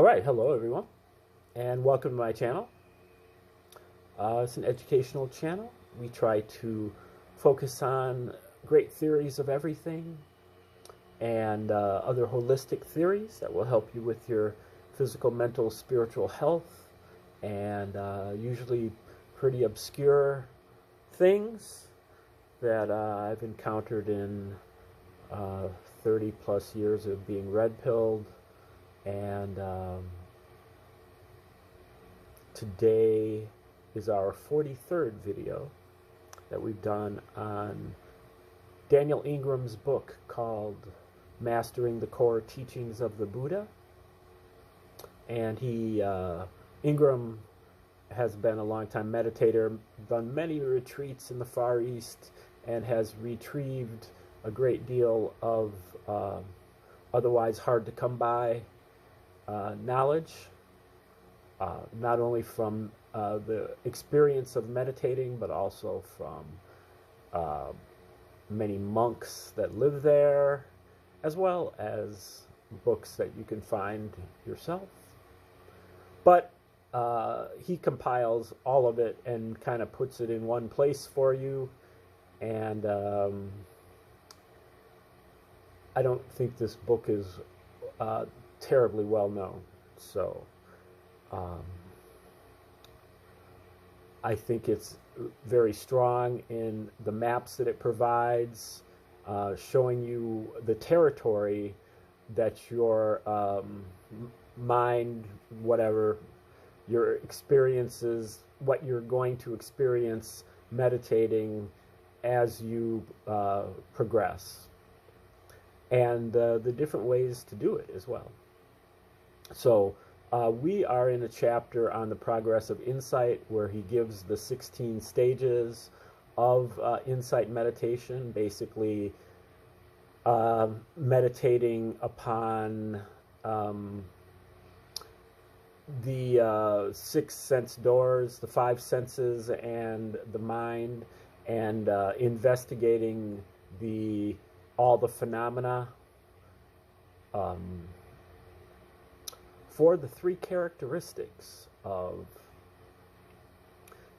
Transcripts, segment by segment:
All right, hello everyone, and welcome to my channel. It's an educational channel. We try to focus on great theories of everything and other holistic theories that will help you with your physical, mental, spiritual health, and usually pretty obscure things that I've encountered in 30 plus years of being red-pilled. And today is our 43rd video that we've done on Daniel Ingram's book called Mastering the Core Teachings of the Buddha. And Ingram has been a long-time meditator, done many retreats in the Far East, and has retrieved a great deal of otherwise hard to come by knowledge, not only from the experience of meditating, but also from many monks that live there, as well as books that you can find yourself. But he compiles all of it and kind of puts it in one place for you, and I don't think this book is terribly well known, so I think it's very strong in the maps that it provides, showing you the territory that your mind, whatever your experiences, what you're going to experience meditating as you progress, and the different ways to do it as well. So we are in a chapter on the progress of insight, where he gives the 16 stages of insight meditation, basically meditating upon the 6 sense doors, the 5 senses, and the mind, and investigating all the phenomena for the 3 characteristics of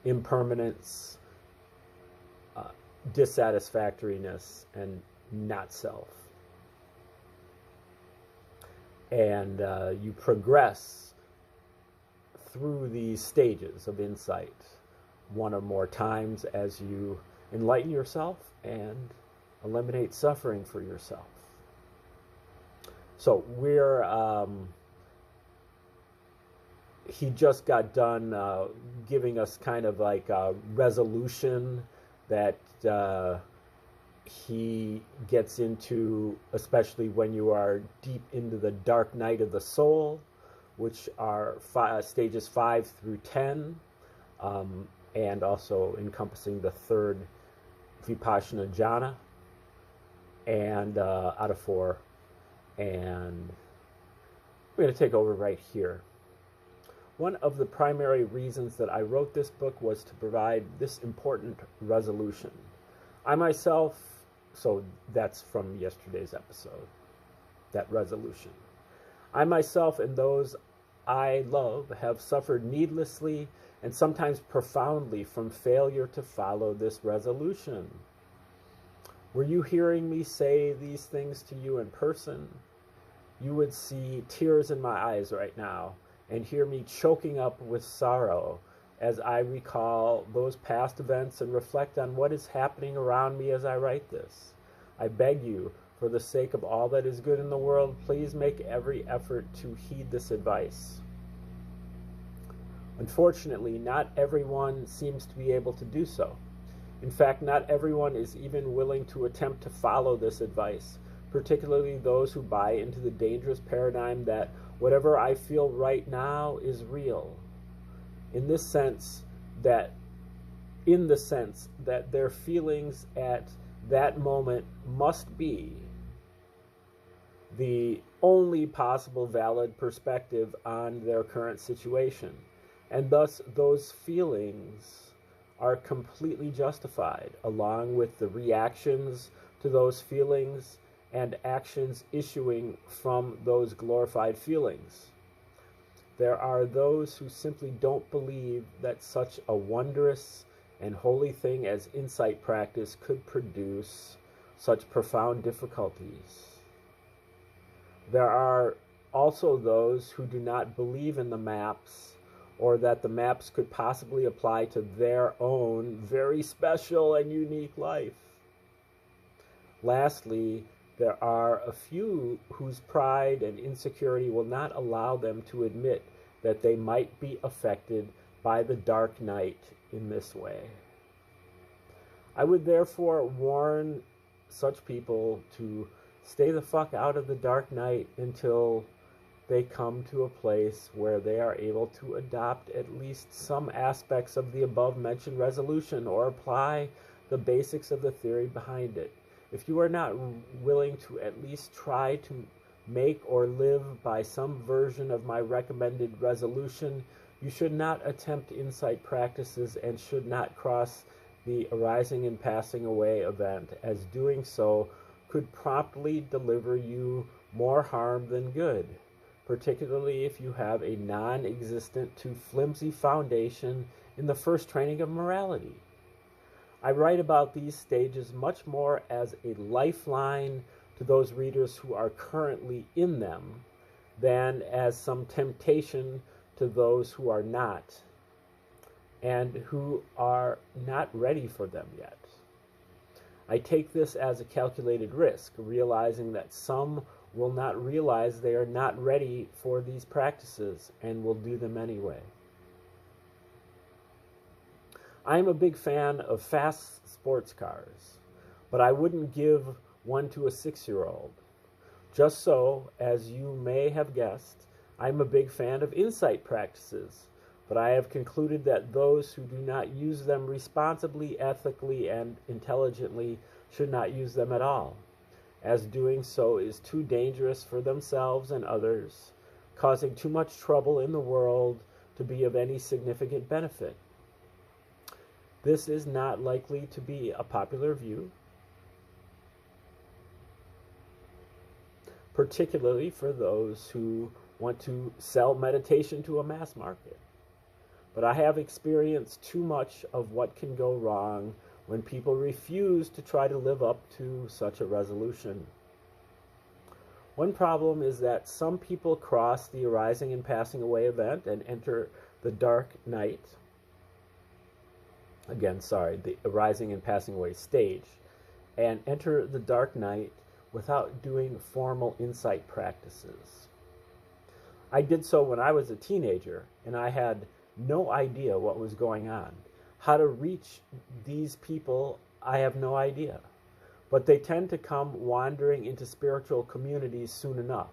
impermanence, dissatisfactoriness, and not self. And you progress through these stages of insight one or more times as you enlighten yourself and eliminate suffering for yourself. So he just got done giving us kind of like a resolution that he gets into, especially when you are deep into the dark night of the soul, which are stages 5 through 10, and also encompassing the 3rd Vipassana jhana, and out of 4. And we're going to take over right here. One of the primary reasons that I wrote this book was to provide this important resolution. I myself, so that's from yesterday's episode, that resolution. I myself and those I love have suffered needlessly and sometimes profoundly from failure to follow this resolution. Were you hearing me say these things to you in person, you would see tears in my eyes right now and hear me choking up with sorrow as I recall those past events and reflect on what is happening around me as I write this. I beg you, for the sake of all that is good in the world, please make every effort to heed this advice. Unfortunately, not everyone seems to be able to do so. In fact, not everyone is even willing to attempt to follow this advice, particularly those who buy into the dangerous paradigm that whatever I feel right now is real, in the sense that their feelings at that moment must be the only possible valid perspective on their current situation, and thus those feelings are completely justified, along with the reactions to those feelings and actions issuing from those glorified feelings. there are those who simply don't believe that such a wondrous and holy thing as insight practice could produce such profound difficulties. There are also those who do not believe in the maps or that the maps could possibly apply to their own very special and unique life. Lastly, there are a few whose pride and insecurity will not allow them to admit that they might be affected by the dark night in this way. I would therefore warn such people to stay the fuck out of the dark night until they come to a place where they are able to adopt at least some aspects of the above-mentioned resolution or apply the basics of the theory behind it. If you are not willing to at least try to make or live by some version of my recommended resolution, you should not attempt insight practices and should not cross the arising and passing away event, as doing so could promptly deliver you more harm than good, particularly if you have a non-existent to flimsy foundation in the first training of morality. I write about these stages much more as a lifeline to those readers who are currently in them than as some temptation to those who are not and who are not ready for them yet. I take this as a calculated risk, realizing that some will not realize they are not ready for these practices and will do them anyway. I am a big fan of fast sports cars, but I wouldn't give one to a 6-year-old. Just so, as you may have guessed, I'm a big fan of insight practices, but I have concluded that those who do not use them responsibly, ethically, and intelligently should not use them at all, as doing so is too dangerous for themselves and others, causing too much trouble in the world to be of any significant benefit. This is not likely to be a popular view, particularly for those who want to sell meditation to a mass market. But I have experienced too much of what can go wrong when people refuse to try to live up to such a resolution. One problem is that some people cross the arising and passing away event and enter the dark night. The arising and passing away stage, and enter the dark night without doing formal insight practices. I did so when I was a teenager, and I had no idea what was going on. How to reach these people, I have no idea. But they tend to come wandering into spiritual communities soon enough.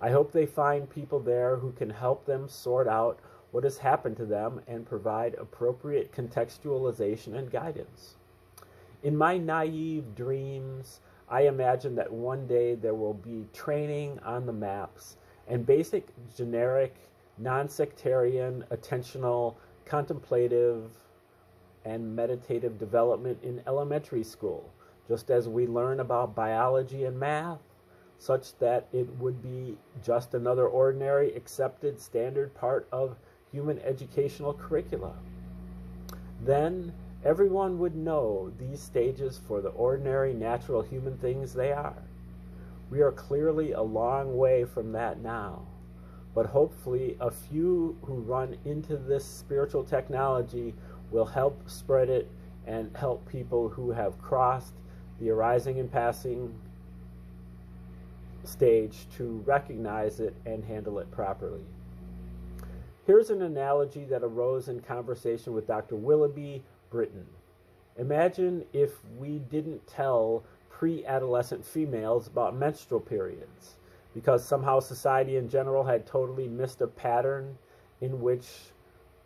I hope they find people there who can help them sort out what has happened to them and provide appropriate contextualization and guidance. In my naive dreams, I imagine that one day there will be training on the maps and basic, generic, non-sectarian, attentional, contemplative, and meditative development in elementary school, just as we learn about biology and math, such that it would be just another ordinary, accepted, standard part of human educational curricula. Then everyone would know these stages for the ordinary, natural human things they are. We are clearly a long way from that now, but hopefully a few who run into this spiritual technology will help spread it and help people who have crossed the arising and passing stage to recognize it and handle it properly. Here's an analogy that arose in conversation with Dr. Willoughby Britton. Imagine if we didn't tell pre-adolescent females about menstrual periods, because somehow society in general had totally missed a pattern in which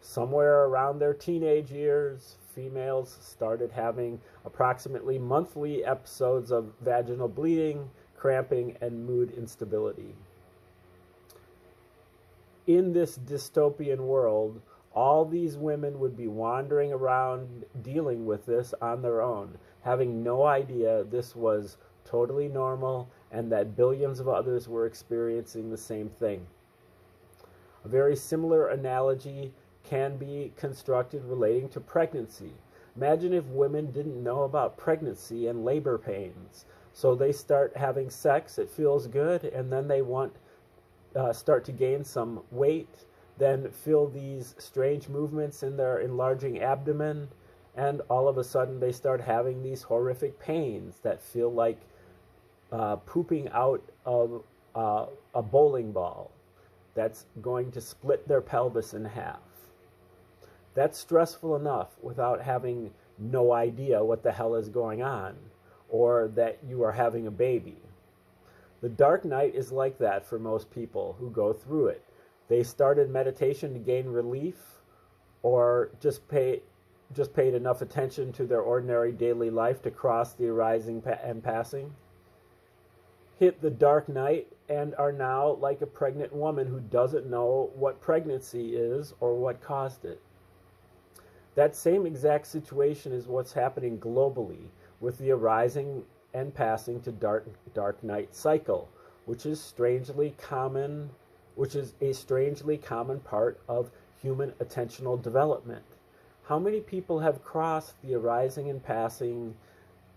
somewhere around their teenage years, females started having approximately monthly episodes of vaginal bleeding, cramping, and mood instability. In this dystopian world, all these women would be wandering around dealing with this on their own, having no idea this was totally normal and that billions of others were experiencing the same thing. A very similar analogy can be constructed relating to pregnancy. Imagine if women didn't know about pregnancy and labor pains. So they start having sex, it feels good, and then they start to gain some weight, then feel these strange movements in their enlarging abdomen, and all of a sudden they start having these horrific pains that feel like pooping out of a bowling ball that's going to split their pelvis in half. That's stressful enough without having no idea what the hell is going on, or that you are having a baby. The dark night is like that for most people who go through it. They started meditation to gain relief, or just paid enough attention to their ordinary daily life to cross the arising and passing, hit the dark night, and are now like a pregnant woman who doesn't know what pregnancy is or what caused it. That same exact situation is what's happening globally with the arising and passing to dark night cycle, which is a strangely common part of human attentional development. How many people have crossed the arising and passing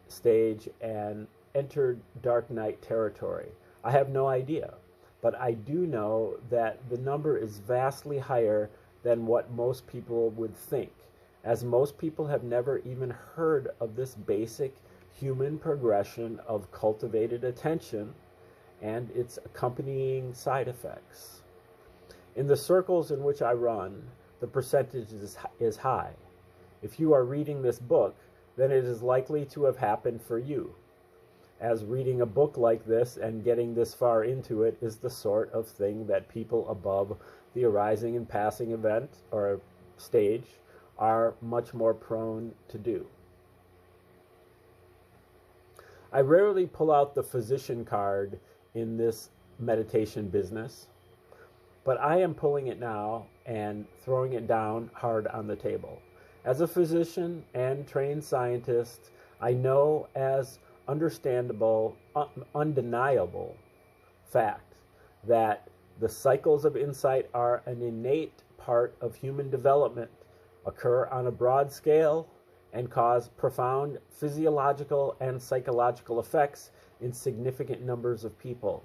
stage and entered dark night territory? I have no idea, but I do know that the number is vastly higher than what most people would think, as most people have never even heard of this basic human progression of cultivated attention and its accompanying side effects. In the circles in which I run, the percentage is high. If you are reading this book, then it is likely to have happened for you, as reading a book like this and getting this far into it is the sort of thing that people above the arising and passing event or stage are much more prone to do. I rarely pull out the physician card in this meditation business, but I am pulling it now and throwing it down hard on the table. As a physician and trained scientist, I know as understandable, undeniable fact that the cycles of insight are an innate part of human development, occur on a broad scale, and cause profound physiological and psychological effects in significant numbers of people.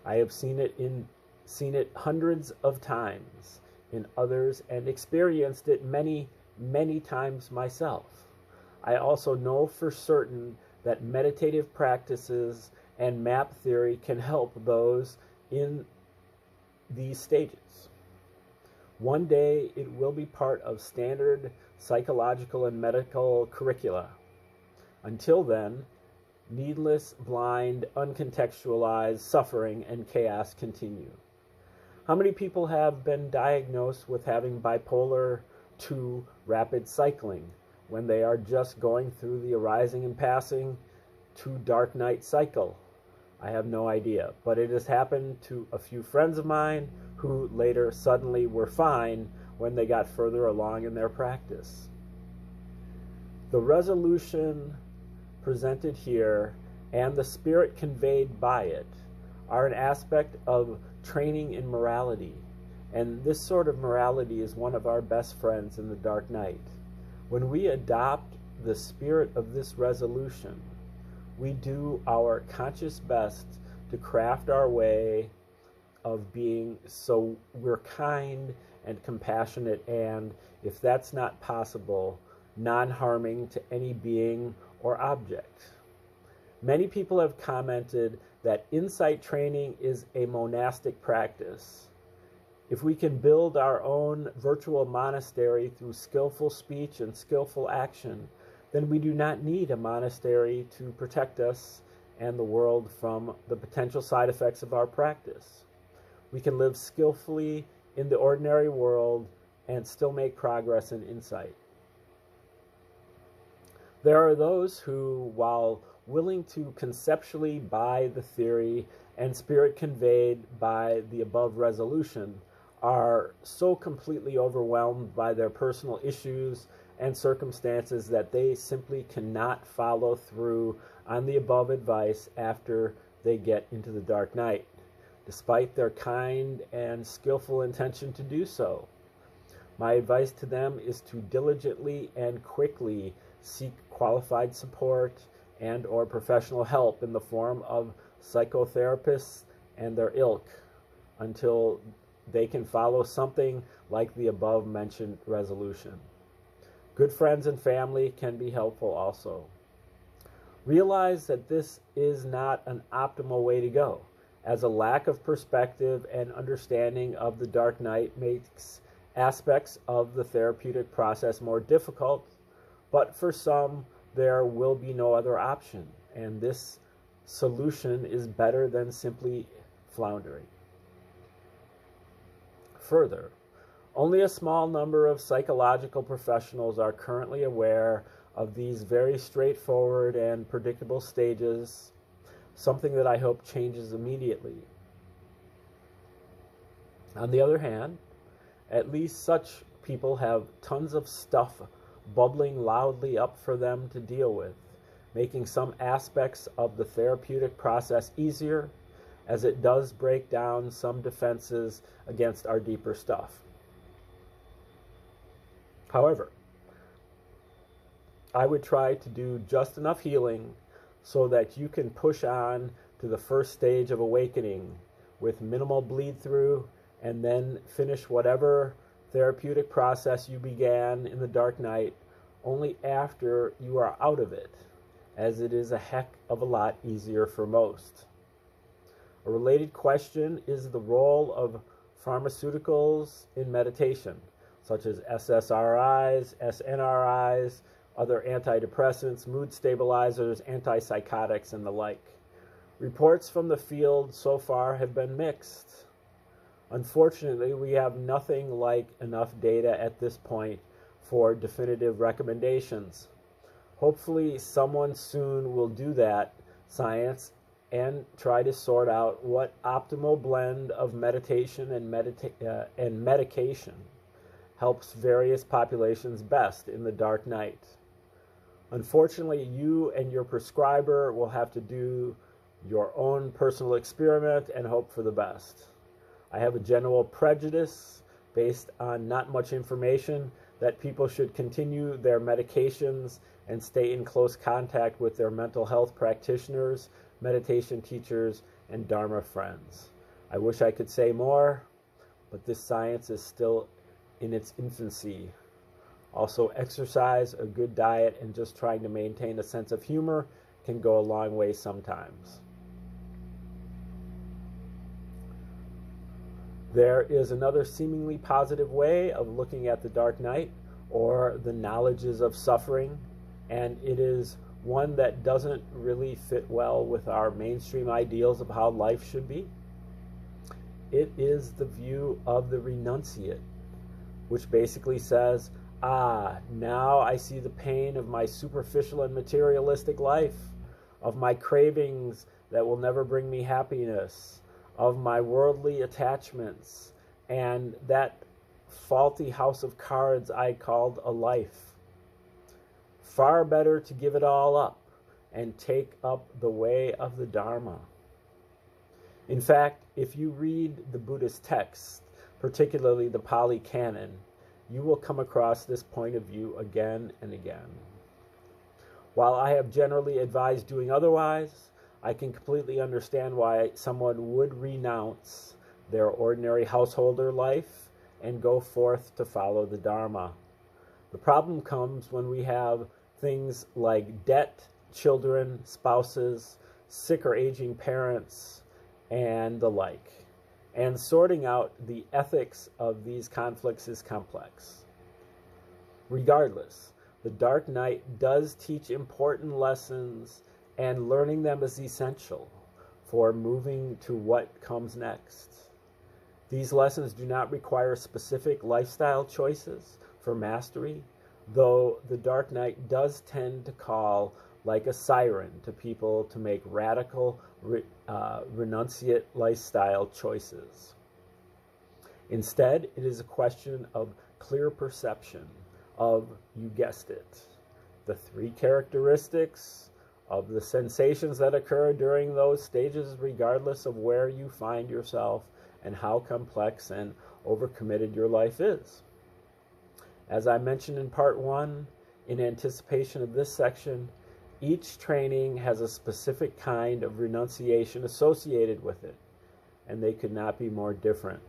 I have seen it hundreds of times in others and experienced it many, many times myself. I also know for certain that meditative practices and map theory can help those in these stages. One day it will be part of standard psychological and medical curricula. Until then, needless, blind, uncontextualized suffering and chaos continue. How many people have been diagnosed with having bipolar II rapid cycling when they are just going through the arising and passing to dark night cycle? I have no idea, but it has happened to a few friends of mine who later suddenly were fine when they got further along in their practice. The resolution presented here and the spirit conveyed by it are an aspect of training in morality, and this sort of morality is one of our best friends in the dark night. When we adopt the spirit of this resolution, we do our conscious best to craft our way of being so we're kind and compassionate and, if that's not possible, non-harming to any being or object. Many people have commented that insight training is a monastic practice. If we can build our own virtual monastery through skillful speech and skillful action, then we do not need a monastery to protect us and the world from the potential side effects of our practice. We can live skillfully in the ordinary world and still make progress in insight. There are those who, while willing to conceptually buy the theory and spirit conveyed by the above resolution, are so completely overwhelmed by their personal issues and circumstances that they simply cannot follow through on the above advice after they get into the dark night. despite their kind and skillful intention to do so. My advice to them is to diligently and quickly seek qualified support and or professional help in the form of psychotherapists and their ilk until they can follow something like the above mentioned resolution. Good friends and family can be helpful also. Realize that this is not an optimal way to go, as a lack of perspective and understanding of the dark night makes aspects of the therapeutic process more difficult, but for some, there will be no other option, and this solution is better than simply floundering. Further, only a small number of psychological professionals are currently aware of these very straightforward and predictable stages, something that I hope changes immediately. On the other hand, at least such people have tons of stuff bubbling loudly up for them to deal with, making some aspects of the therapeutic process easier, as it does break down some defenses against our deeper stuff. However, I would try to do just enough healing so that you can push on to the first stage of awakening with minimal bleed through, and then finish whatever therapeutic process you began in the dark night only after you are out of it, as it is a heck of a lot easier for most. A related question is the role of pharmaceuticals in meditation, such as SSRIs, SNRIs, other antidepressants, mood stabilizers, antipsychotics, and the like. Reports from the field so far have been mixed. Unfortunately, we have nothing like enough data at this point for definitive recommendations. Hopefully, someone soon will do that science and try to sort out what optimal blend of meditation and medication helps various populations best in the dark night. Unfortunately, you and your prescriber will have to do your own personal experiment and hope for the best. I have a general prejudice based on not much information that people should continue their medications and stay in close contact with their mental health practitioners, meditation teachers, and Dharma friends. I wish I could say more, but this science is still in its infancy. Also, exercise, a good diet, and just trying to maintain a sense of humor can go a long way sometimes. There is another seemingly positive way of looking at the dark night, or the knowledges of suffering, and it is one that doesn't really fit well with our mainstream ideals of how life should be. It is the view of the renunciate, which basically says, now I see the pain of my superficial and materialistic life, of my cravings that will never bring me happiness, of my worldly attachments, and that faulty house of cards I called a life. Far better to give it all up and take up the way of the Dharma. In fact, if you read the Buddhist texts, particularly the Pali Canon, you will come across this point of view again and again. While I have generally advised doing otherwise, I can completely understand why someone would renounce their ordinary householder life and go forth to follow the Dharma. The problem comes when we have things like debt, children, spouses, sick or aging parents, and the like. And sorting out the ethics of these conflicts is complex. Regardless, the dark night does teach important lessons, and learning them is essential for moving to what comes next. These lessons do not require specific lifestyle choices for mastery, though the dark night does tend to call like a siren to people to make radical renunciate lifestyle choices. Instead, it is a question of clear perception of, you guessed it, the three characteristics of the sensations that occur during those stages, regardless of where you find yourself and how complex and overcommitted your life is. As I mentioned in part 1, in anticipation of this section, each training has a specific kind of renunciation associated with it, and they could not be more different.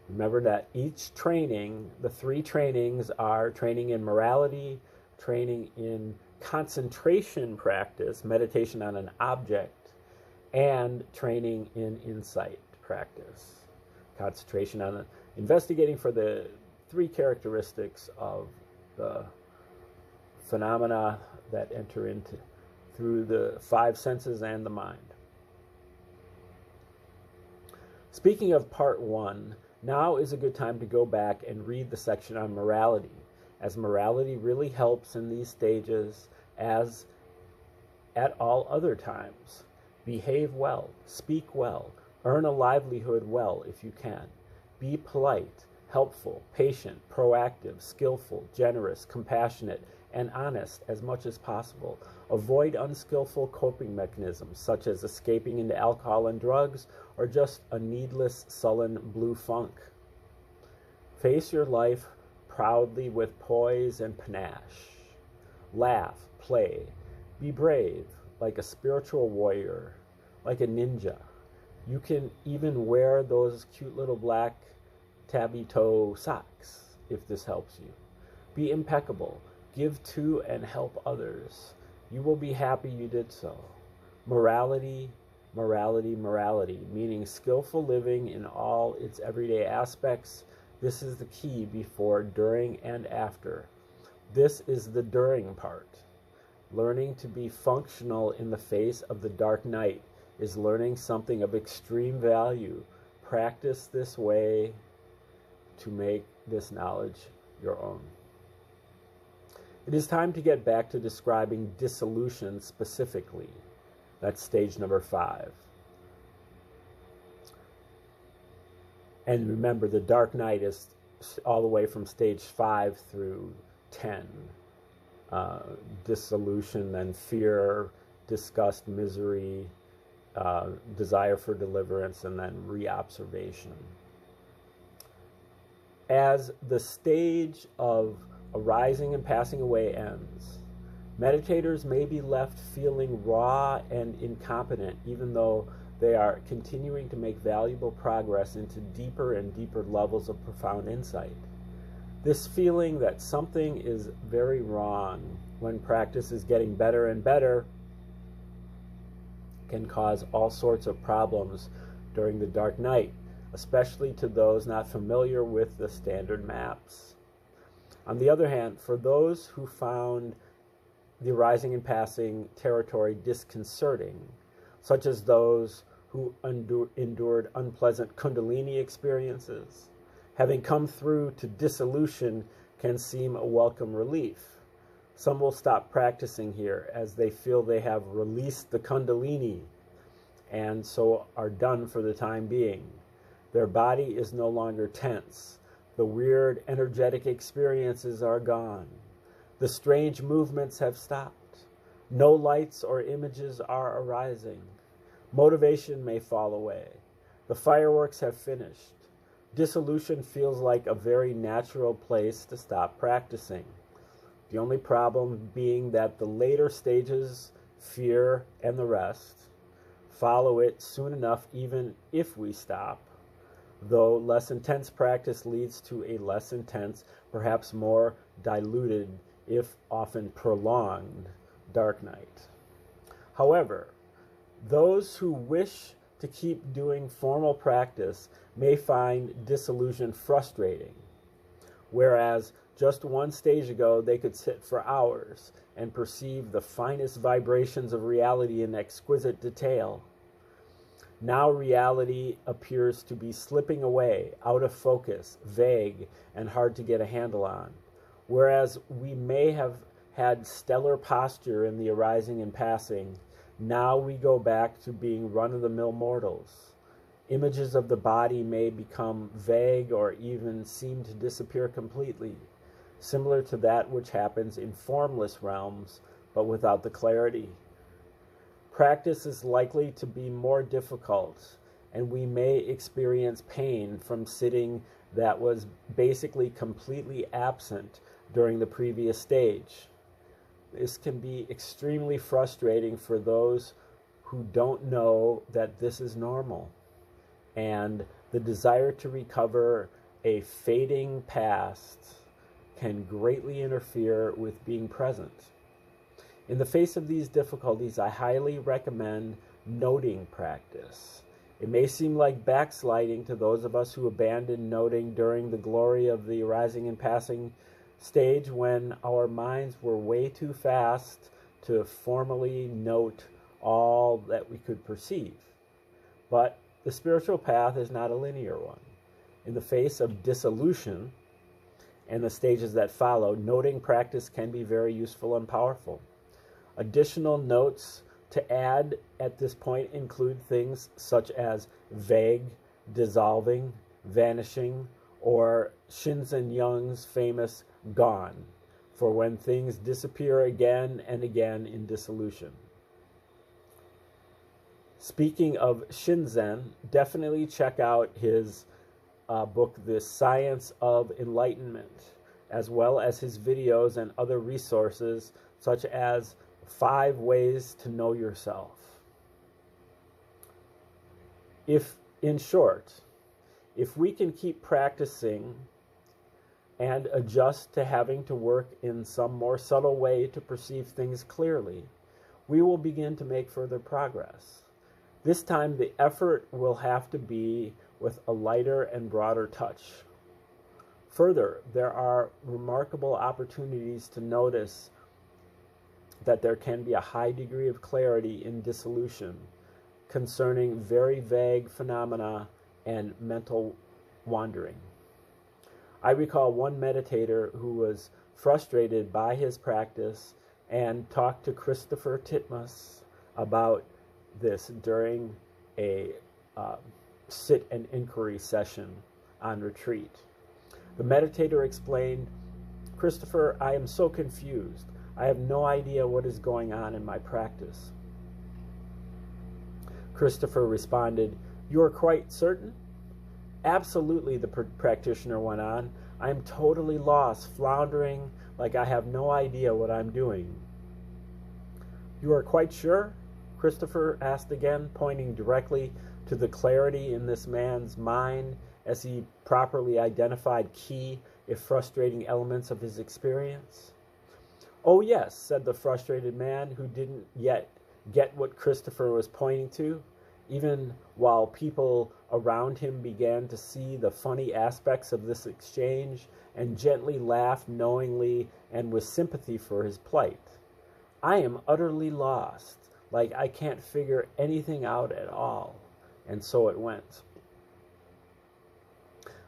Remember that each training, the 3 trainings are training in morality, training in concentration practice, meditation on an object, and training in insight practice. Concentration on investigating for the 3 characteristics of the phenomena that enter into through the 5 senses and the mind. Speaking of part 1, now is a good time to go back and read the section on morality, as morality really helps in these stages as at all other times. Behave well, speak well, earn a livelihood well if you can. Be polite, helpful, patient, proactive, skillful, generous, compassionate, and honest as much as possible. Avoid unskillful coping mechanisms such as escaping into alcohol and drugs or just a needless, sullen blue funk. Face your life proudly with poise and panache. Laugh, play, be brave, like a spiritual warrior, like a ninja. You can even wear those cute little black tabby toe socks if this helps you. Be impeccable. Give to and help others. You will be happy you did so. Morality, morality, morality, meaning skillful living in all its everyday aspects. This is the key before, during, and after. This is the during part. Learning to be functional in the face of the dark night is learning something of extreme value. Practice this way to make this knowledge your own. It is time to get back to describing dissolution specifically. That's stage number 5. And remember, the dark night is all the way from stage 5 through 10. Dissolution, then fear, disgust, misery, desire for deliverance, and then reobservation. As the stage of arising and passing away ends, meditators may be left feeling raw and incompetent, even though they are continuing to make valuable progress into deeper and deeper levels of profound insight. This feeling that something is very wrong when practice is getting better and better can cause all sorts of problems during the dark night, especially to those not familiar with the standard maps. On the other hand, for those who found the arising and passing territory disconcerting, such as those who endured unpleasant kundalini experiences, having come through to dissolution can seem a welcome relief. Some will stop practicing here as they feel they have released the kundalini and so are done for the time being. Their body is no longer tense. The weird energetic experiences are gone. The strange movements have stopped. No lights or images are arising. Motivation may fall away. The fireworks have finished. Dissolution feels like a very natural place to stop practicing. The only problem being that the later stages, fear and the rest, follow it soon enough even if we stop, though less intense practice leads to a less intense, perhaps more diluted, if often prolonged, dark night. However, those who wish to keep doing formal practice may find dissolution frustrating, whereas just one stage ago they could sit for hours and perceive the finest vibrations of reality in exquisite detail. Now reality appears to be slipping away, out of focus, vague, and hard to get a handle on. Whereas we may have had stellar posture in the arising and passing, now we go back to being run-of-the-mill mortals. Images of the body may become vague or even seem to disappear completely, similar to that which happens in formless realms, but without the clarity. Practice is likely to be more difficult, and we may experience pain from sitting that was basically completely absent during the previous stage. This can be extremely frustrating for those who don't know that this is normal, and the desire to recover a fading past can greatly interfere with being present. In the face of these difficulties, I highly recommend noting practice. It may seem like backsliding to those of us who abandoned noting during the glory of the arising and passing stage when our minds were way too fast to formally note all that we could perceive. But the spiritual path is not a linear one. In the face of dissolution and the stages that follow, noting practice can be very useful and powerful. Additional notes to add at this point include things such as vague, dissolving, vanishing, or Shinzen Young's famous gone, for when things disappear again and again in dissolution. Speaking of Shinzen, definitely check out his book, The Science of Enlightenment, as well as his videos and other resources such as 5 Ways to Know Yourself. In short, if we can keep practicing and adjust to having to work in some more subtle way to perceive things clearly, we will begin to make further progress. This time, the effort will have to be with a lighter and broader touch. Further, there are remarkable opportunities to notice that there can be a high degree of clarity in dissolution concerning very vague phenomena and mental wandering. I recall one meditator who was frustrated by his practice and talked to Christopher Titmus about this during a sit and inquiry session on retreat. The meditator explained, "Christopher, I am so confused. I have no idea what is going on in my practice." Christopher responded, "You are quite certain?" "Absolutely," the practitioner went on. "I am totally lost, floundering like I have no idea what I'm doing." "You are quite sure?" Christopher asked again, pointing directly to the clarity in this man's mind as he properly identified key, if frustrating, elements of his experience. "Oh yes," said the frustrated man, who didn't yet get what Christopher was pointing to, even while people around him began to see the funny aspects of this exchange and gently laughed knowingly and with sympathy for his plight. "I am utterly lost, like I can't figure anything out at all." And so it went.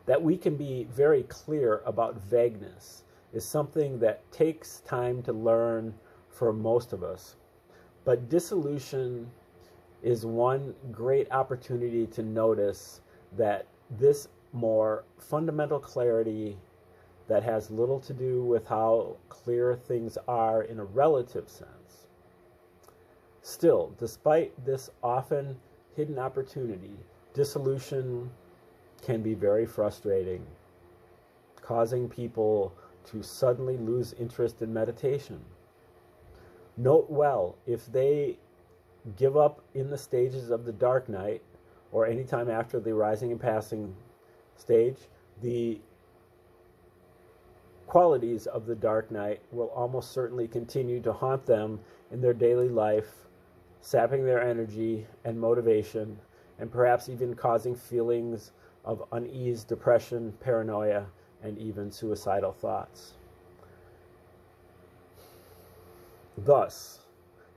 That we can be very clear about vagueness is something that takes time to learn for most of us. But dissolution is one great opportunity to notice that this more fundamental clarity that has little to do with how clear things are in a relative sense. Still, despite this often hidden opportunity, dissolution can be very frustrating, causing people to suddenly lose interest in meditation. Note well, if they give up in the stages of the dark night, or any time after the rising and passing stage, the qualities of the dark night will almost certainly continue to haunt them in their daily life, sapping their energy and motivation, and perhaps even causing feelings of unease, depression, paranoia, and even suicidal thoughts. Thus,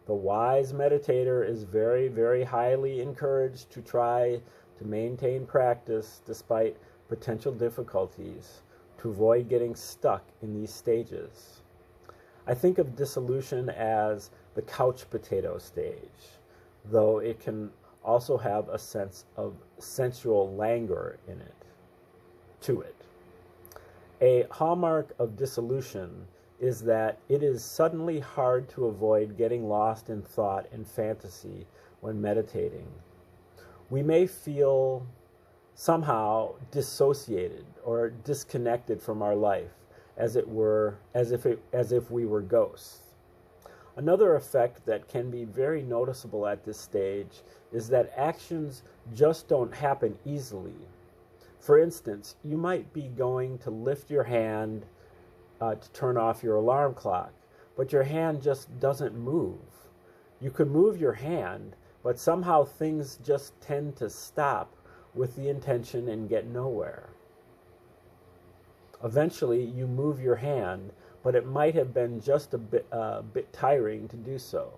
the wise meditator is very, very highly encouraged to try to maintain practice despite potential difficulties to avoid getting stuck in these stages. I think of dissolution as the couch potato stage, though it can also have a sense of sensual languor in it, to it. A hallmark of dissolution is that it is suddenly hard to avoid getting lost in thought and fantasy when meditating. We may feel somehow dissociated or disconnected from our life, as it were, as if we were ghosts. Another effect that can be very noticeable at this stage is that actions just don't happen easily. For instance, you might be going to lift your hand to turn off your alarm clock, but your hand just doesn't move. You could move your hand, but somehow things just tend to stop with the intention and get nowhere. Eventually, you move your hand, but it might have been just a bit tiring to do so.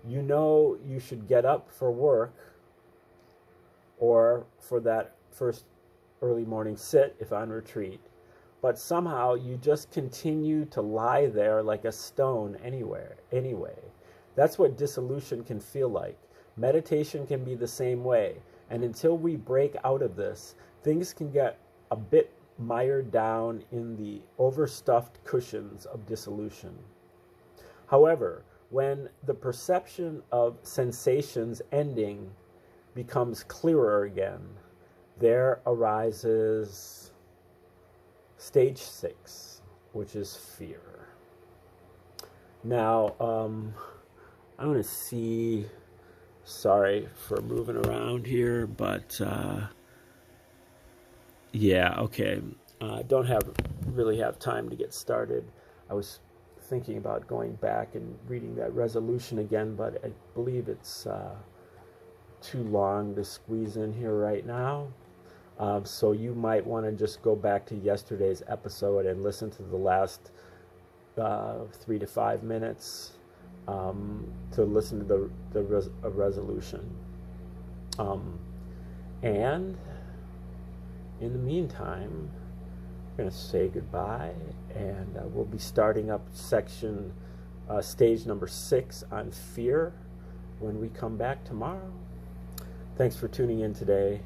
You know you should get up for work or for that first early morning sit if on retreat, but somehow you just continue to lie there like a stone anyway. That's what dissolution can feel like. Meditation can be the same way, and until we break out of this, things can get a bit mired down in the overstuffed cushions of dissolution. However, when the perception of sensations ending becomes clearer again, there arises stage 6, which is fear. Now, I'm going to see, sorry for moving around here, but yeah, okay. Don't really have time to get started. I was thinking about going back and reading that resolution again, but I believe it's too long to squeeze in here right now. So you might want to just go back to yesterday's episode and listen to the last 3 to 5 minutes to listen to the resolution. And in the meantime, I'm going to say goodbye, and we'll be starting up stage number 6 on fear when we come back tomorrow. Thanks for tuning in today.